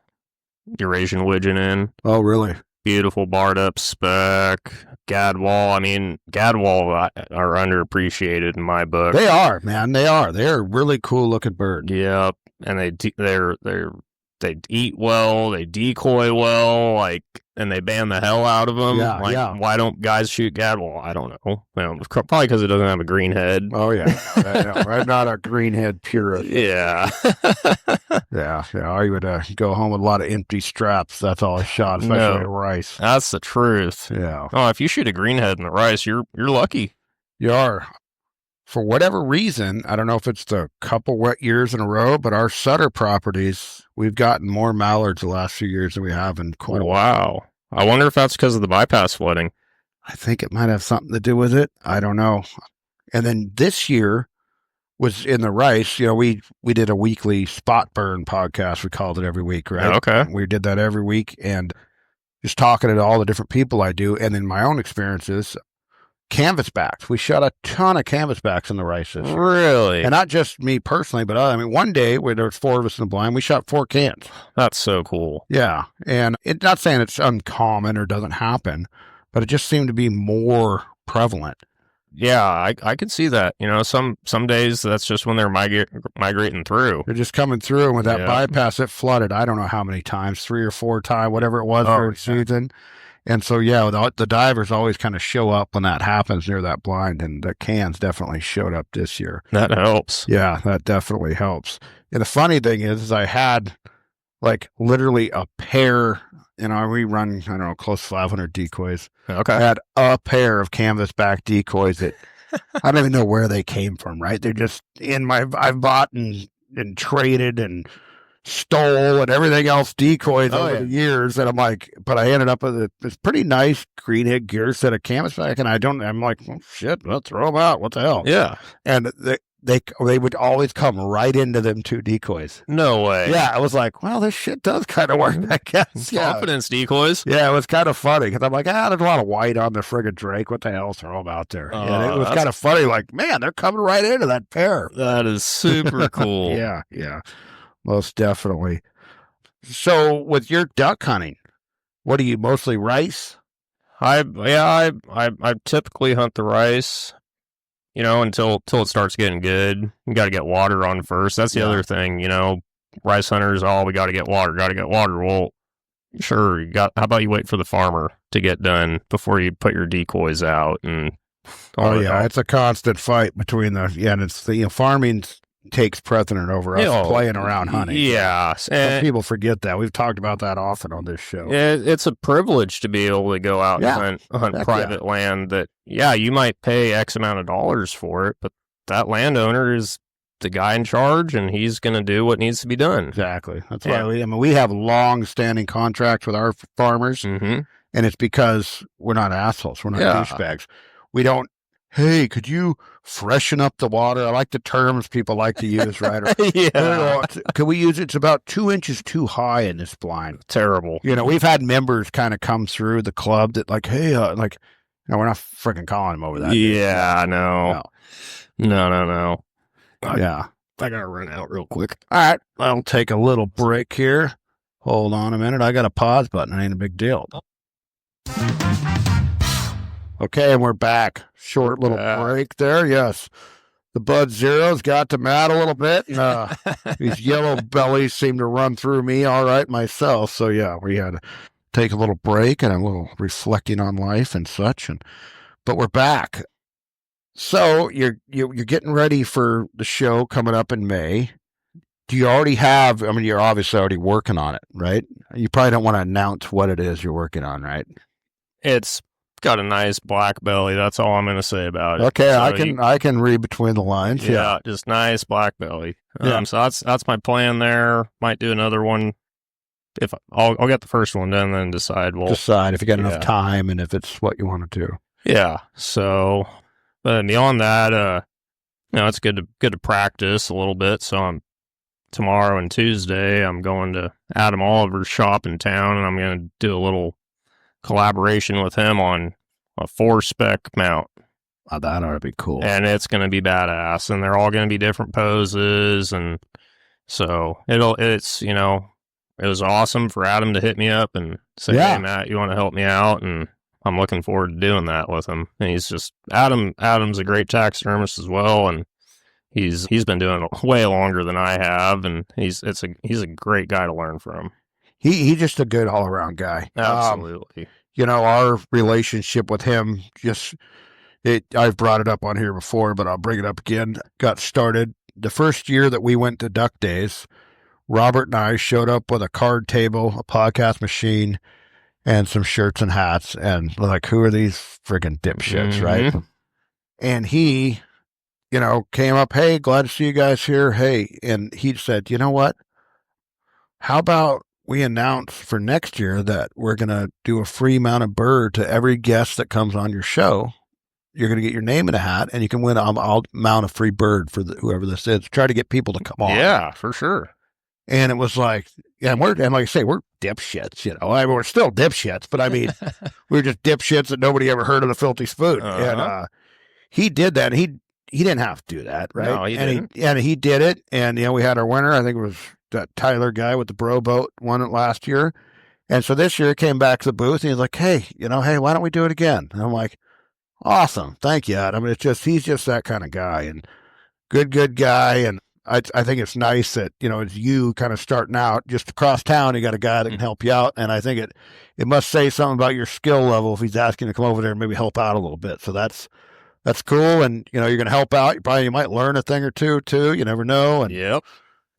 Eurasian widgeon in. Oh, really? Beautiful barred up speck, gadwall. I mean, gadwall are underappreciated in my book. They are, man. They are. They're a really cool looking bird. Yep, and they're they eat well, they decoy well, like, and they ban the hell out of them. Yeah, like, why don't guys shoot gad? Well, I don't know. Well, probably because it doesn't have a green head. Oh yeah, I'm not a greenhead purist. Yeah. yeah. I would go home with a lot of empty straps. That's all I shot, especially at rice. That's the truth. Yeah. Oh, if you shoot a greenhead in the rice, you're lucky. You are. For whatever reason, I don't know if it's the couple wet years in a row, but our Sutter properties, we've gotten more mallards the last few years than we have in Cool. Wow. I wonder if that's because of the bypass flooding. I think it might have something to do with it. I don't know. And then this year was in the rice. You know, we did a weekly spot burn podcast. We called it every week, right? Okay. We did that every week, and just talking to all the different people I do, and then my own experiences. Canvasbacks. We shot a ton of canvasbacks in the rice this year. Really? And not just me personally, but I mean, one day where there was 4 of us in the blind, we shot 4 cans. That's so cool. Yeah. And it's not saying it's uncommon or doesn't happen, but it just seemed to be more prevalent. Yeah, I could see that. You know, some days that's just when they're migrating through. They're just coming through, and with that bypass, it flooded. I don't know how many times, 3 or 4 times, whatever it was for the season. And so, yeah, the divers always kind of show up when that happens near that blind, and the cans definitely showed up this year. That helps. Yeah, that definitely helps. And the funny thing is I had like literally a pair, we run, I don't know, close to 500 decoys. Okay. I had a pair of canvasback decoys that I don't even know where they came from, right? They're just I've bought and traded and stole and everything else decoys over the years, and I'm like, but I ended up with this pretty nice greenhead gear set of canvasback, and I'm like, oh, shit, let's throw them out. What the hell? Yeah. And they would always come right into them 2 decoys. No way. Yeah, I was like, well, this shit does kind of work, I guess. Confidence decoys. Yeah, it was kind of funny because I'm like, there's a lot of white on the friggin' Drake. What the hell? Throw them out there. And it was kind of funny. Like, man, they're coming right into that pair. That is super cool. Yeah. Most definitely. So with your duck hunting, what do you mostly rice? I typically hunt the rice, you know, until it starts getting good. You got to get water on first. That's the other thing, you know. Rice hunters, we got to get water. Well, sure. How about you wait for the farmer to get done before you put your decoys out and. It's a constant fight between and it's farming takes precedent over us playing around hunting. Yeah. Some people forget that. We've talked about that often on this show. It's a privilege to be able to go out and hunt private land that, you might pay X amount of dollars for it, but that landowner is the guy in charge, and he's going to do what needs to be done. Exactly. That's why we have long-standing contracts with our farmers, mm-hmm. and it's because we're not assholes. We're not douchebags. We don't, hey, could you freshen up the water? I like the terms people like to use, right? Could we use it's about 2 inches too high in this blind? Terrible. You know, we've had members kind of come through the club that like, hey, no, we're not freaking calling them over that. Yeah, no. Yeah. I got to run out real quick. All right. I'll take a little break here. Hold on a minute. I got a pause button. It ain't a big deal. Okay, and we're back. Short little break there. Yes. The Bud Zero's got to mat a little bit. These yellow bellies seem to run through me all right myself. So, yeah, we had to take a little break and a little reflecting on life and such. But we're back. So you're getting ready for the show coming up in May. Do you already have, you're obviously already working on it, right? You probably don't want to announce what it is you're working on, right? It's got a nice black belly. That's all I'm going to say about it. Okay, so I can read between the lines. Yeah, just nice black belly. So that's my plan there. Might do another one. If I'll get the first one done, then decide if you got enough time and if it's what you want to do. Yeah. So, but beyond that, it's good to practice a little bit. So tomorrow and Tuesday, I'm going to Adam Oliver's shop in town, and I'm going to do a little collaboration with him on a 4-spec mount. Oh, that ought to be cool. And it's going to be badass, and they're all going to be different poses, and so it was awesome for Adam to hit me up and say, hey, Matt, you want to help me out? And I'm looking forward to doing that with him. And he's just, Adam's a great taxidermist as well, and he's been doing it way longer than I have, and he's a great guy to learn from. He's just a good all around guy. Absolutely. Our relationship with him I've brought it up on here before, but I'll bring it up again. Got started the first year that we went to Duck Days. Robert and I showed up with a card table, a podcast machine, and some shirts and hats, and like, who are these friggin' dipshits, right? And he, came up, hey, glad to see you guys here. Hey, and he said, you know what? How about we announce for next year that we're going to do a free mounted bird to every guest that comes on your show. You're going to get your name in a hat, and you can win. I'll mount a free bird for whoever this is. Try to get people to come on. Yeah, for sure. And it was like, and like I say, we're dipshits, I mean, we're still dipshits, but I mean, we're just dipshits that nobody ever heard of the Filthy Spoon. And he did that. And he didn't have to do that, right? No, he didn't. He did it. And, we had our winner. I think it was that Tyler guy with the bro boat won it last year. And so this year he came back to the booth and he's like, hey, hey, why don't we do it again? And I'm like, awesome. Thank you, Adam. He's just that kind of guy, and good guy. And I think it's nice that, it's you kind of starting out just across town. You got a guy that can help you out. And I think it must say something about your skill level if he's asking to come over there and maybe help out a little bit. So that's cool. And, you're going to help out. You might learn a thing or two too. You never know. And yep.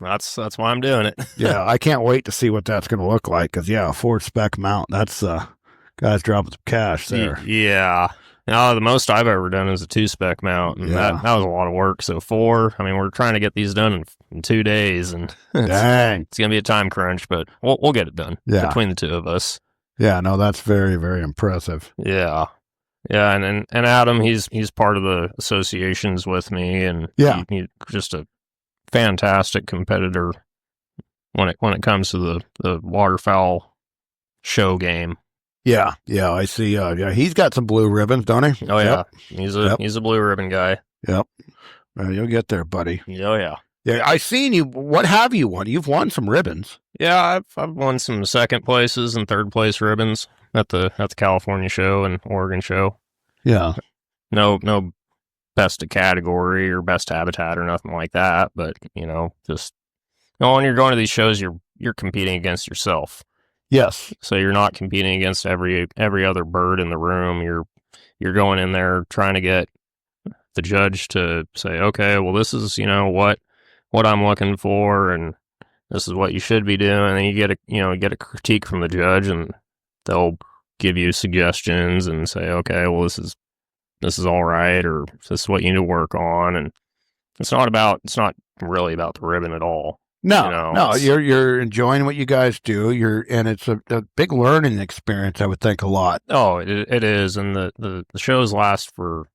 That's why I'm doing it. Yeah. I can't wait to see what that's going to look like. Cause a 4-spec mount, that's, guys dropping some cash there. Yeah. No, the most I've ever done is a 2-spec mount, and that was a lot of work. So 4, I mean, we're trying to get these done in 2 days, and it's going to be a time crunch, but we'll get it done between the two of us. Yeah, no, that's very, very impressive. Yeah. Yeah, and Adam, he's part of the associations with me, and he's just a fantastic competitor when it comes to the waterfowl show game. Yeah, I see. He's got some blue ribbons, don't he? Oh yeah, he's a blue ribbon guy. Yep. Well, you'll get there, buddy. Oh yeah. Yeah, I seen you. What have you won? You've won some ribbons. Yeah, I've won some 2nd places and 3rd place ribbons at the California show and Oregon show. Yeah. No best of category or best habitat or nothing like that, but just when you're going to these shows, you're competing against yourself. Yes. So you're not competing against every other bird in the room. You're going in there trying to get the judge to say, okay, well, this is, what I'm looking for, and this is what you should be doing. And then you get a critique from the judge, and they'll give you suggestions and say, okay, well, this is all right, or this is what you need to work on. And it's not really about the ribbon at all. No, you're enjoying what you guys do. And it's a big learning experience, I would think, a lot. Oh, it is. And the shows last for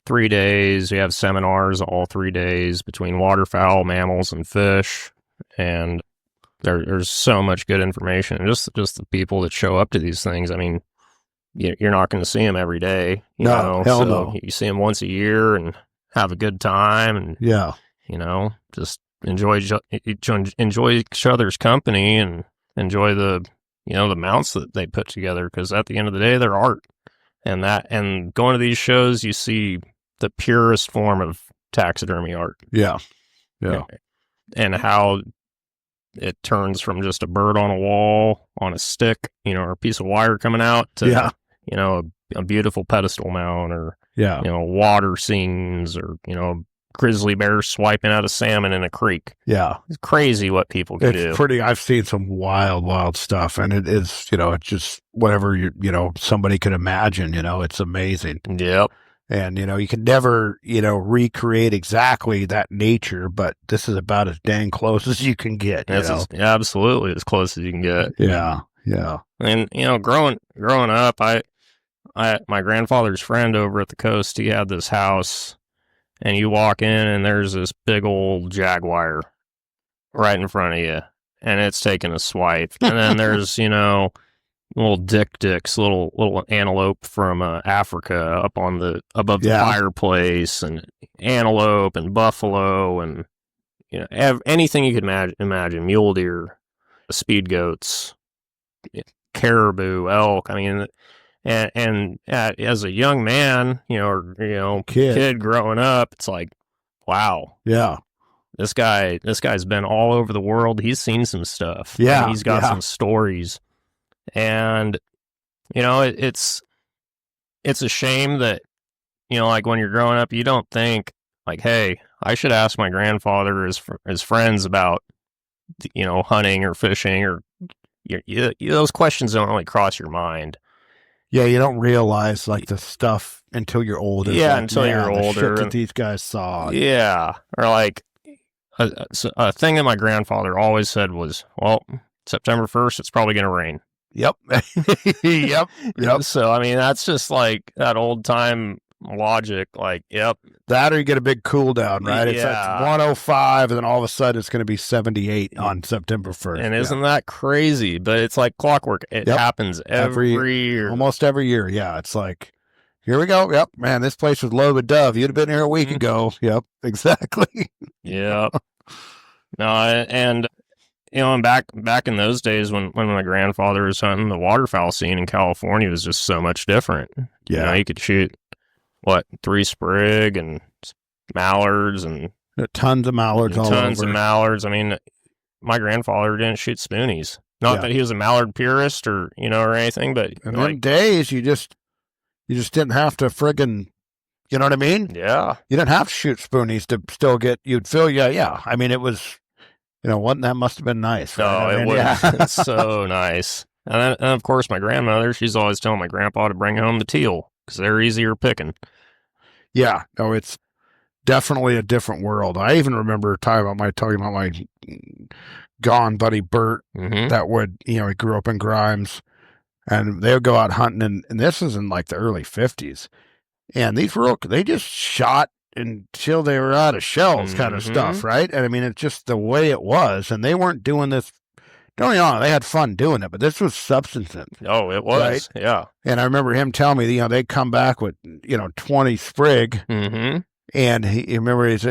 3 days. We have seminars all 3 days between waterfowl, mammals, and fish. And there's so much good information. Just the people that show up to these things. I mean, you're not going to see them every day. No. You see them once a year and have a good time. And just enjoy each other's company and enjoy the mounts that they put together, because at the end of the day, they're art. And going to these shows, you see the purest form of taxidermy art. Yeah. And how it turns from just a bird on a wall on a stick, or a piece of wire coming out to a beautiful pedestal mount, or water scenes, or grizzly bear swiping out a salmon in a creek. Yeah. It's crazy what people can do. I've seen some wild stuff, and it is, it's just whatever somebody could imagine, it's amazing. Yep. And, you can never, recreate exactly that nature, but this is about as dang close as you can get. Absolutely as close as you can get. Yeah. And, growing up, my grandfather's friend over at the coast, he had this house, and you walk in and there's this big old jaguar right in front of you, and it's taking a swipe. And then there's, little dicks, little antelope from Africa up above the fireplace, and antelope and buffalo, and anything you could imagine, mule deer, speed goats, caribou, elk. I mean, and as a young man, kid growing up, it's like, wow. Yeah. This guy's been all over the world. He's seen some stuff. Yeah. And he's got some stories. And, it's a shame that, like when you're growing up, you don't think like, hey, I should ask my grandfather or his friends about, hunting or fishing or those questions don't really cross your mind. Yeah, you don't realize like the stuff until you're older. Yeah, like, until you're the older. shit that these guys saw. Yeah, or like a thing that my grandfather always said was, well, September 1st, it's probably going to rain. Yep. Yep. So, I mean, that's just like that old time logic. Like, yep. That or you get a big cool down, right? It's Yeah. 105, and then all of a sudden it's going to be 78 on September 1st. And isn't that crazy? But it's like clockwork. It happens every year. Almost every year, yeah. It's like, here we go. Yep, man, this place was loaded with dove. You'd have been here a week ago. Yep, exactly. Yep. No, and and back in those days when my grandfather was hunting, the waterfowl scene in California was just so much different. Yeah, you could shoot 3 sprig and mallards and tons of mallards all over. Tons of mallards. I mean, my grandfather didn't shoot spoonies. Not that he was a mallard purist or or anything, but in them days you just didn't have to friggin', you know what I mean? Yeah. You didn't have to shoot spoonies to still get, you'd feel, yeah. I mean, it was, that must have been nice. Right? No, it was so nice. And of course, my grandmother, she's always telling my grandpa to bring home the teal because they're easier picking. Yeah. No, it's definitely a different world. I even remember talking about my gone buddy Bert that would, he grew up in Grimes, and they would go out hunting, and this was in like the early 50s. And they just shot until they were out of shells kind of stuff, right? And I mean, it's just the way it was. And they weren't doing this, don't get me wrong, they had fun doing it, but this was substantive. Oh, it was, right? Yeah. And I remember him telling me, they'd come back with, 20 sprig. And he remember his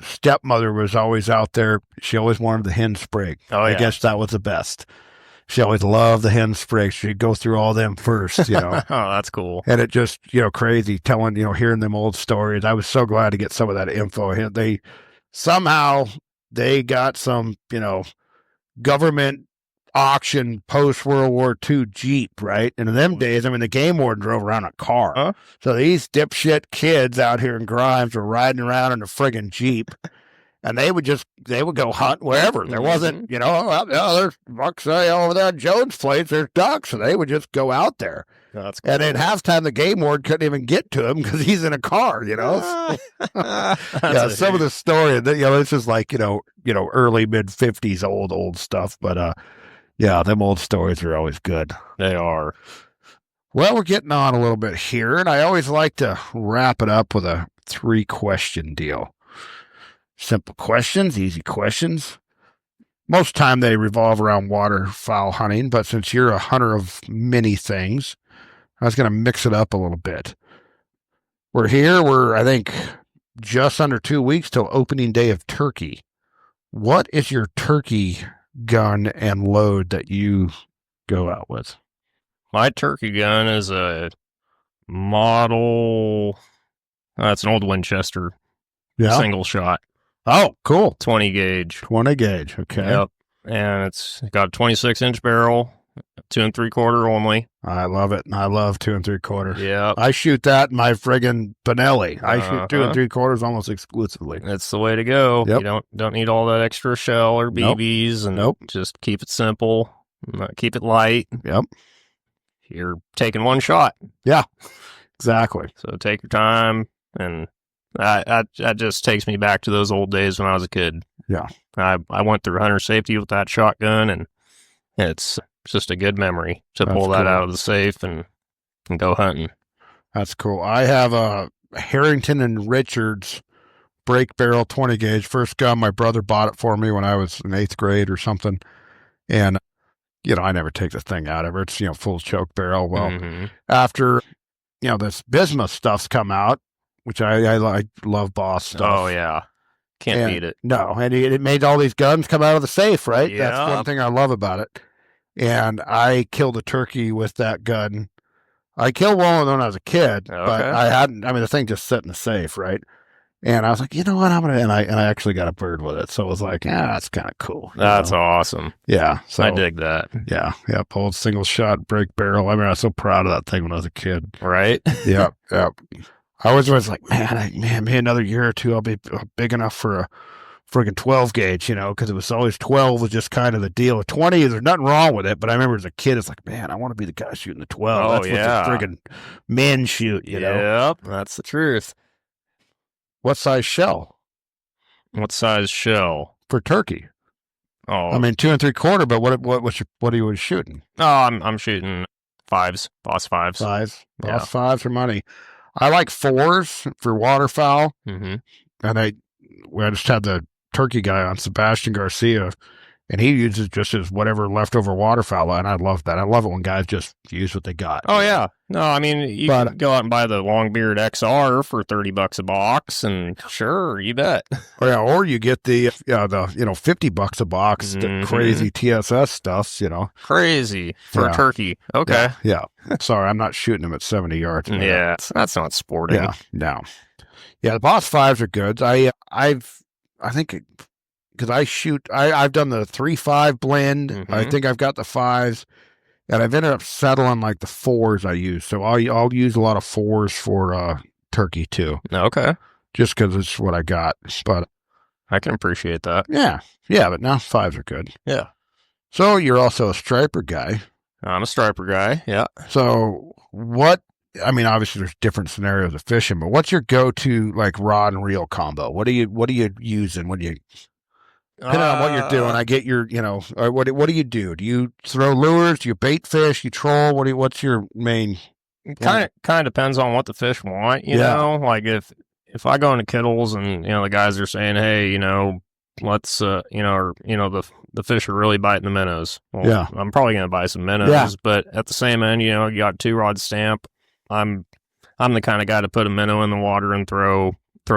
stepmother was always out there. She always wanted the hen sprig. Oh, yeah. I guess that was the best. She always loved the hen sprig. She'd go through all them first, Oh, that's cool. And it just, crazy telling, hearing them old stories. I was so glad to get some of that info. They got some, government auction post-World War II Jeep, right? And in them days, I mean, the game warden drove around a car. Huh? So these dipshit kids out here in Grimes were riding around in a friggin' Jeep. And they would go hunt wherever. There wasn't, there's bucks over there at Jones' place, there's ducks. So they would just go out there. That's cool. And at halftime, the game warden couldn't even get to him because he's in a car, Some of the story, this is like, early mid-50s old stuff. But, them old stories are always good. They are. Well, we're getting on a little bit here, and I always like to wrap it up with a 3-question deal. Simple questions, easy questions. Most time they revolve around waterfowl hunting, but since you're a hunter of many things, I was going to mix it up a little bit. We're, I think, just under 2 weeks till opening day of turkey. What is your turkey gun and load that you go out with? My turkey gun is a model, it's an old Winchester single shot. Oh, cool. 20 gauge. 20 gauge, okay. Yep. And it's got a 26-inch barrel, 2 3/4 only. I love it. I love 2 3/4. Yeah. I shoot that in my friggin' Benelli. I shoot 2 3/4 almost exclusively. That's the way to go. Yep. You don't need all that extra shell or BBs, and just keep it simple, keep it light. Yep. You're taking one shot. Yeah, exactly. So take your time, and that just takes me back to those old days when I was a kid. Yeah. I went through hunter safety with that shotgun, and it's just a good memory to pull that out of the safe and go hunting. That's cool. I have a Harrington and Richards break barrel 20 gauge. First gun, my brother bought it for me when I was in 8th grade or something. And, I never take the thing out ever. It's, full choke barrel. Well, after, this bismuth stuff's come out, which I love Boss stuff. Oh, yeah. Can't beat it. No, and it made all these guns come out of the safe, right? Yeah. That's one thing I love about it. And I killed a turkey with that gun. I killed one when I was a kid, but I hadn't. I mean, the thing just sat in the safe, right? And I was like, you know what, and I actually got a bird with it. So it was like, that's kind of cool. That's awesome. Yeah. So I dig that. Yeah. Old single shot break barrel. I mean, I was so proud of that thing when I was a kid. Right? Yep. I was always like, man, maybe another year or two I'll be big enough for a friggin' 12 gauge, because it was always 12 was just kind of the deal. 20, there's nothing wrong with it, but I remember as a kid, it's like, man, I want to be the guy shooting the 12. Oh, That's yeah. what the friggin' men shoot, you know? Yep, that's the truth. What size shell? What size shell? For turkey. Oh, I mean, 2 3/4, but what are you shooting? Oh, I'm shooting 5s, boss 5s. Boss 5s for money. I like 4s for waterfowl. Mm-hmm. And I just had the turkey guy on, Sebastian Garcia, and he uses just his whatever leftover waterfowl, and I love that. I love it when guys just use what they got. Oh, yeah. No, I mean, you can go out and buy the Longbeard XR for $30 a box, and sure, you bet. Or you get the $50 a box, the crazy TSS stuff, Crazy for a turkey. Okay. Yeah. Sorry, I'm not shooting them at 70 yards. Yeah, that's not sporting. Yeah, no. Yeah, the boss 5s are good. I think because I've done the 3-5 blend. Mm-hmm. I think I've got the 5s, and I've ended up settling like the 4s I use. So I'll use a lot of 4s for turkey too. Okay. Just because it's what I got. But I can appreciate that. Yeah, but now 5s are good. Yeah. So you're also a striper guy. I'm a striper guy. Yeah. So obviously there's different scenarios of fishing, but what's your go-to like rod and reel combo? What are you using? Depending on what you're doing, I get your, what do you do? Do you throw lures? Do you bait fish? You troll? What's your main? Kind of depends on what the fish want, you know? Like if I go into Kittles and, the guys are saying, hey, let's, the fish are really biting the minnows. Well, I'm probably going to buy some minnows, but at the same end, you got 2-rod stamp. I'm the kind of guy to put a minnow in the water and throw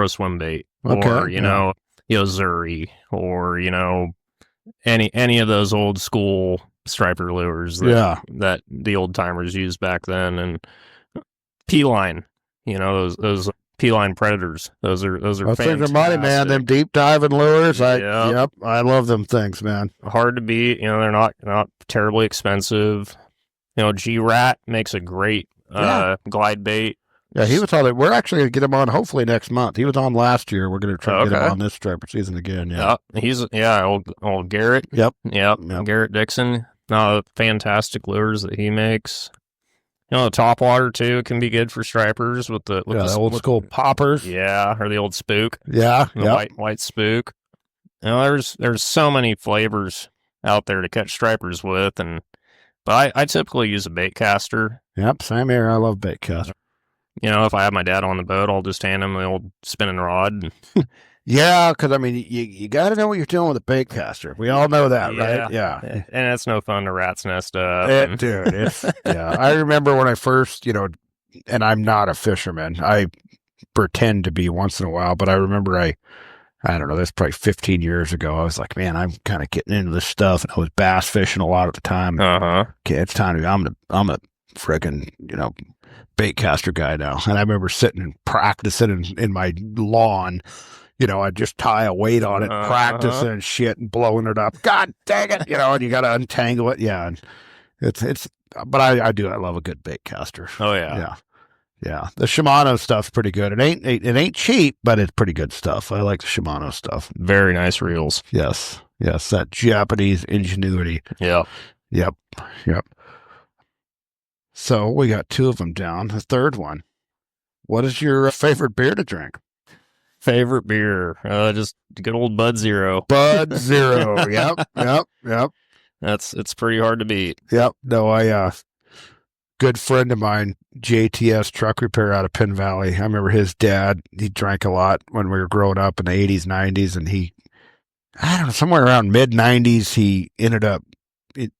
swim bait, or Zuri, or any of those old school striper lures that the old timers used back then, and P-line, those P-line predators. Those are fantastic. Things are money, man. Them deep diving lures. I love them things, man. Hard to beat. They're not terribly expensive. G-Rat makes a great glide bait. Yeah, he was on. We're actually going to get him on hopefully next month. He was on last year. We're going to try to get him on this striper season again. Yeah, he's old Garrett. Yep. Garrett Dixon. Fantastic lures that he makes. The topwater too can be good for stripers with the old school poppers. Yeah, or the old spook. Yeah, the white spook. There's so many flavors out there to catch stripers with, but I typically use a bait caster. Yep, same here. I love bait caster. If I have my dad on the boat, I'll just hand him the old spinning rod. Yeah, because you got to know what you're doing with a bait caster. We all know that, right? Yeah, and it's no fun to rat's nest up. Dude, I remember when I first, and I'm not a fisherman. I pretend to be once in a while, but I remember I don't know. That's probably 15 years ago. I was like, man, I'm kind of getting into this stuff, and I was bass fishing a lot at the time. Okay, it's time to. I'm a friggin' bait caster guy now, and I remember sitting and practicing in my lawn. I'd just tie a weight on it, practicing and shit, and blowing it up. God dang it, and you got to untangle it. Yeah, and it's. But I love a good bait caster. Oh yeah. The Shimano stuff's pretty good. It ain't cheap, but it's pretty good stuff. I like the Shimano stuff. Very nice reels. Yes, that Japanese ingenuity. Yep. So we got 2 of them down. The third one. What is your favorite beer to drink? Favorite beer? Just good old Bud Zero. Bud Zero. Yep. It's pretty hard to beat. Yep. No, good friend of mine, JTS Truck Repair out of Penn Valley. I remember his dad, he drank a lot when we were growing up in the 80s, 90s, and somewhere around mid-90s, he ended up,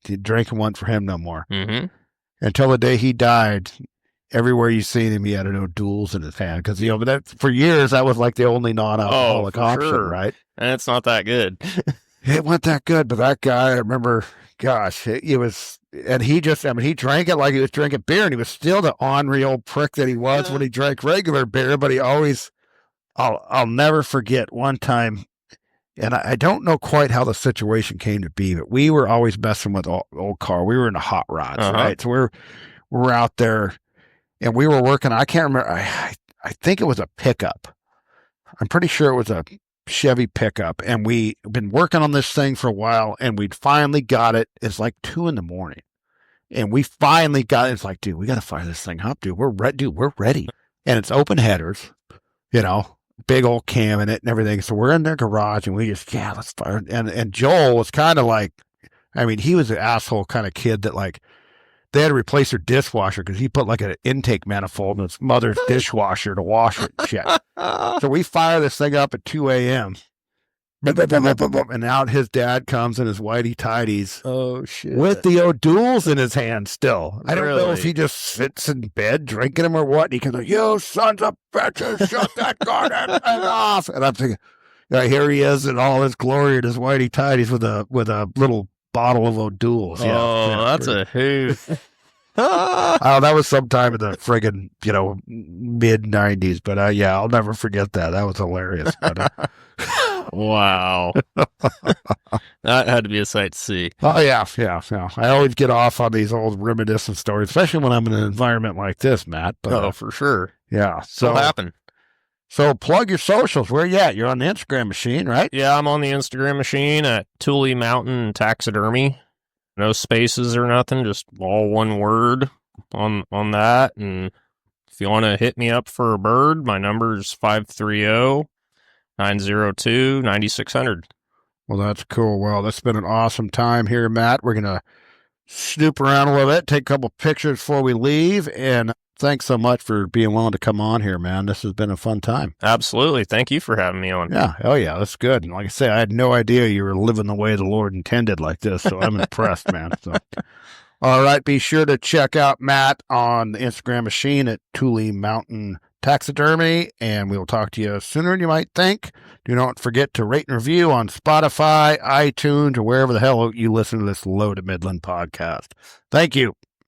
drinking wasn't for him no more. Mm-hmm. Until the day he died, everywhere you seen him, he had no duels in his hand. Because, but for years, that was like the only non-alcoholic option, sure. Right? And it's not that good. It wasn't that good, but that guy, I remember, gosh, it was, and he drank it like he was drinking beer, and he was still the ornery old prick that he was when he drank regular beer, but he always I'll never forget one time, and I don't know quite how the situation came to be, but we were always messing with old car. We were into hot rods, right? So we're out there, and we were working. I can't remember. I think it was a pickup. I'm pretty sure it was a Chevy pickup, and we've been working on this thing for a while, and we'd finally got it. It's like 2 a.m, and we finally got it. It's like, dude, we got to fire this thing up, dude. We're ready, and it's open headers, big old cam in it and everything. So we're in their garage, and we just, let's fire. And Joel was kind of like, I mean, he was an asshole kind of kid that like they had to replace their dishwasher because he put like an intake manifold in his mother's dishwasher to wash it and shit. So we fire this thing up at 2 a.m. And out his dad comes in his whitey tighties. Oh, shit. With the O'Douls in his hand still. I don't know Really? if he just sits in bed drinking them or what. And he comes like, you sons of bitches, shut that goddamn thing off. And I'm thinking, here he is in all his glory in his whitey tighties with a little bottle of O'Douls. That's a hoot. Oh, that was sometime in the friggin', mid 90s. But I'll never forget that. That was hilarious. But, Wow. That had to be a sight to see. oh, yeah. I always get off on these old reminiscent stories, especially when I'm in an environment like this, Matt. But, for sure. Yeah. So happen. So plug your socials. Where you at? You're on the Instagram machine, right? Yeah, I'm on the Instagram machine at Thule Mountain Taxidermy. No spaces or nothing, just all one word on that. And if you want to hit me up for a bird, my number is 530-902-9600. Well, that's cool. Well, that's been an awesome time here, Matt. We're going to snoop around a little bit, take a couple pictures before we leave. And thanks so much for being willing to come on here, man. This has been a fun time. Absolutely. Thank you for having me on. Yeah. Oh, yeah. That's good. And like I say, I had no idea you were living the way the Lord intended like this. So I'm impressed, man. So, all right. Be sure to check out Matt on the Instagram machine at Thule Mountain Taxidermy. And we will talk to you sooner than you might think. Do not forget to rate and review on Spotify, iTunes, or wherever the hell you listen to this Low to Midland podcast. Thank you.